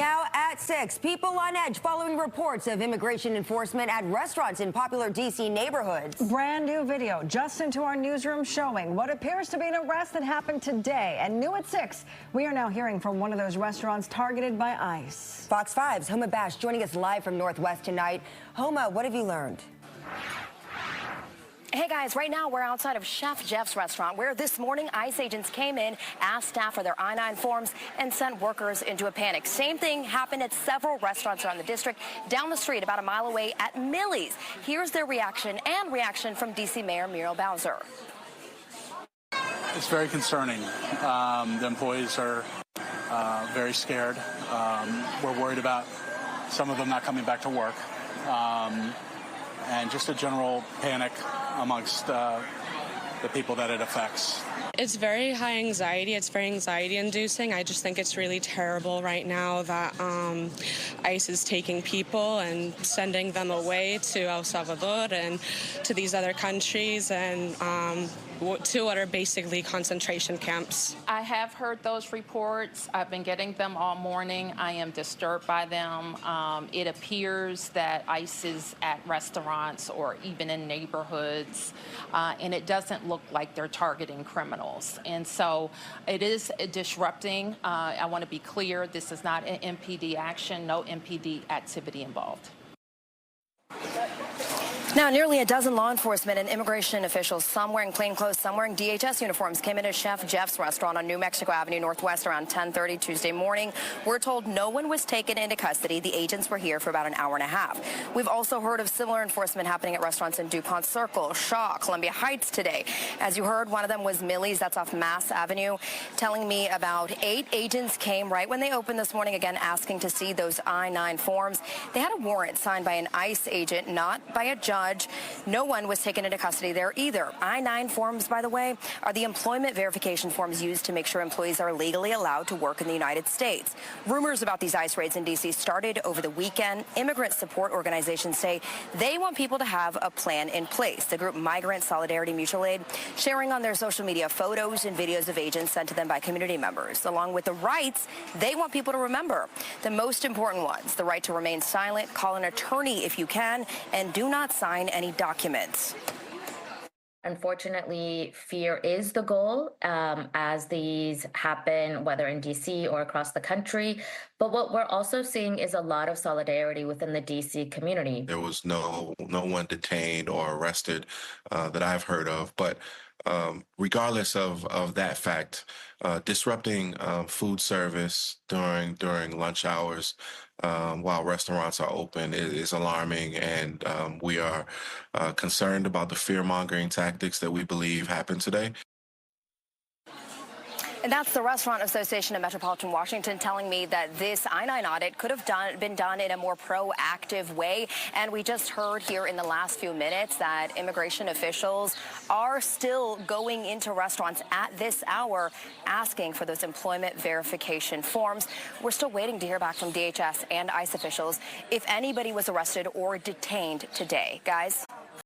Now at 6, people on edge following reports of immigration enforcement at restaurants in popular D.C. neighborhoods. Brand new video just into our newsroom showing what appears to be an arrest that happened today. And new at 6, we are now hearing from one of those restaurants targeted by ICE. Fox 5's Homa Bash joining us live from Northwest tonight. Homa, what have you learned? Hey guys, right now we're outside of Chef Geoff's restaurant where this morning ICE agents came in, asked staff for their I-9 forms, and sent workers into a panic. Same thing happened at several restaurants around the district, down the street about a mile away at Millie's. Here's their reaction and reaction from D.C. Mayor Muriel Bowser. It's very concerning. The employees are very scared. We're worried about some of them not coming back to work. And just a general panic amongst the people that it affects. It's very high anxiety. It's very anxiety-inducing. I just think it's really terrible right now that ICE is taking people and sending them away to El Salvador and to these other countries and to what are basically concentration camps. I have heard those reports. I've been getting them all morning. I am disturbed by them. It appears that ICE is at restaurants or even in neighborhoods, and it doesn't look like they're targeting criminals. And so it is disrupting. I want to be clear, this is not an MPD action, no MPD activity involved. Now, nearly a dozen law enforcement and immigration officials, some wearing plainclothes, some wearing DHS uniforms, came into Chef Geoff's restaurant on New Mexico Avenue Northwest around 10:30 Tuesday morning. We're told no one was taken into custody. The agents were here for about an hour and a half. We've also heard of similar enforcement happening at restaurants in DuPont Circle, Shaw, Columbia Heights today. As you heard, one of them was Millie's, that's off Mass Avenue, telling me about 8 agents came right when they opened this morning, again asking to see those I-9 forms. They had a warrant signed by an ICE agent, not by a judge. No one was taken into custody there either. I-9 forms, by the way, are the employment verification forms used to make sure employees are legally allowed to work in the United States. Rumors about these ICE raids in D.C. started over the weekend. Immigrant support organizations say they want people to have a plan in place. The group Migrant Solidarity Mutual Aid sharing on their social media photos and videos of agents sent to them by community members. Along with the rights, they want people to remember the most important ones: the right to remain silent, call an attorney if you can, and do not sign any documents. Unfortunately, fear is the goal as these happen, whether in DC or across the country. But what we're also seeing is a lot of solidarity within the DC community. There was no one detained or arrested that I've heard of. But regardless of that fact, disrupting food service during lunch hours while restaurants are open is alarming, and we are concerned about the fear-mongering tactics that we believe happened today. And that's the Restaurant Association of Metropolitan Washington telling me that this I-9 audit could have been done in a more proactive way. And we just heard here in the last few minutes that immigration officials are still going into restaurants at this hour asking for those employment verification forms. We're still waiting to hear back from DHS and ICE officials if anybody was arrested or detained today. Guys?